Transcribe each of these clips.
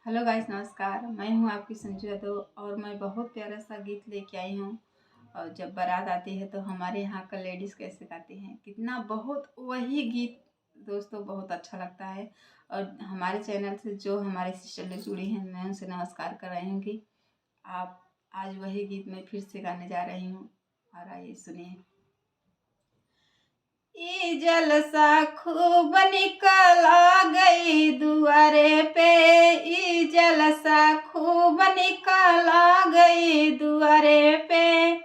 Hello guys, नमस्कार। मैं हूं आपकी संजू यादव और मैं बहुत प्यारा सा गीत लेके आई हूं। और जब बारात आती है तो हमारे यहाँ का लेडीज़ कैसे गाती हैं, कितना बहुत वही गीत दोस्तों बहुत अच्छा लगता है। और हमारे चैनल से जो हमारे सिस्टर लोग जुड़ी हैं, मैं उनसे नमस्कार कर रही हूँ कि आप आज वही गीत मैं फिर से गाने जा रही हूँ। और आइए सुनिए। ई जलसा खूब निकला गई दुआरे पे, ई जलसा खूब निकला गई दुआरे पे।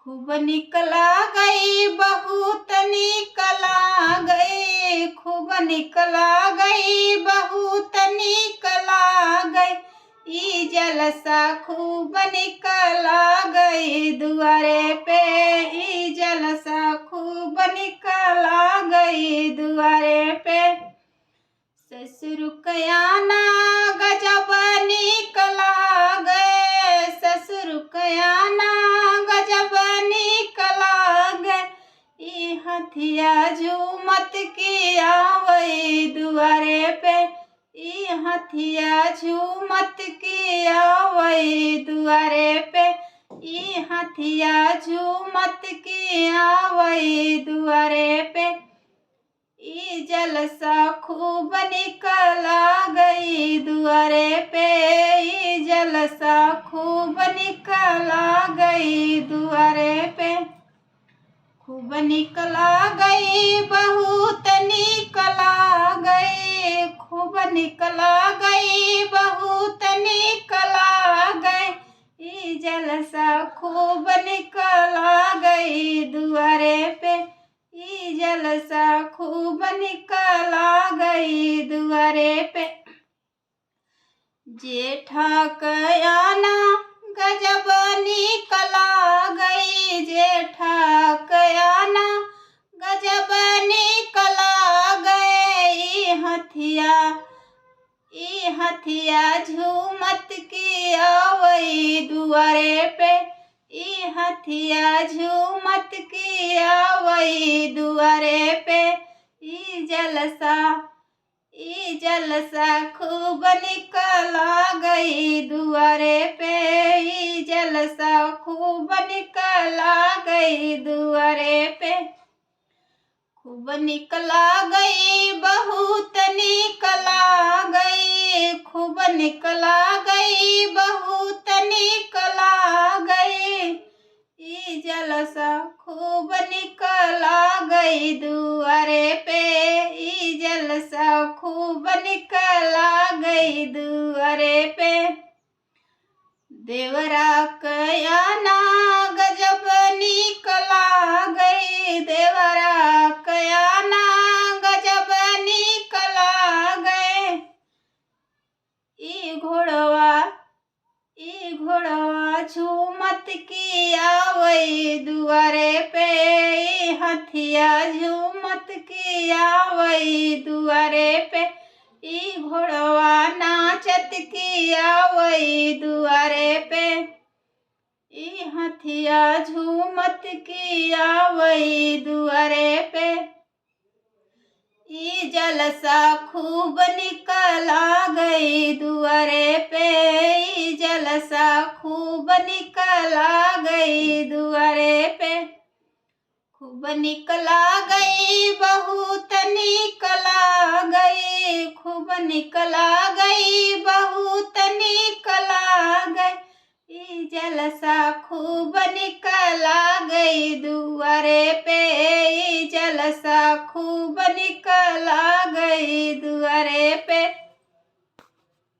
खूब निकला गई, बहुत निकला गई, खूब निकला गई, बहुत निकला गई। ई जलसा खूब निकला गई दुआरे पे, ई जलसा खूब निकला गई दुआरे पे। ससुर कयाना गजब निकला गए, ससुर कयाना गजब निकला गए। ई हथिया झूमत की आवई दुआरे पे, ई हथिया झूमत की आवई दुआरे पे, ई हथिया झूमत की आवई दुआरे पे। ई जलसा खूब निकला गई दुआरे पे, ई जलसा खूब निकला गई दुआरे पे। खूब निकला गई, बहुत निकला गई, खूब निकला गई, बहुत निकला गई। ई जलसा खूब निकला गई दुआरे पे, ई जलसा खूब निकला गई दुआरे पे। जेठा कयाना गजब निकला गई, जेठा कयाना गजब निकला गए। ई हथिया झूमत की आवई दुआरे पे, ई हथिया झूमत की आवई दुआरे पे। ई जलसा खूब निकला गई दुआरे पे, ई जलसा खूब निकला गई दुआरे पे। खूब निकला गई, बहुत निकला गई, खूब निकला गई, बहुत निकला गई। ई जलसा खूब निकला गई दुआरे पे, ई जलसा खूब निकला गई दुआरे पे। देवरा कयाना गजब निकला गई, देवरा कयाना गजब निकला गए। ई घोड़वा झूमत की आवई दुआरे पे, ई हथिया झूमत की आवई दुआरे पे। ई घोड़वा नाचत की आवई दुआरे पे, ई हथिया झूमत की आवई दुआरे पे। ई जलसा खूब निकला गई दुआरे पे, ई जलसा खूब निकला गई दुआरे पे। खूब निकला गई, बहुत निकला गई, खूब निकला गई, बहुत निकला गई। ई जलसा खूब निकला गई दुआरे पे, ई जलसा खूब निकला गई दुआरे पे।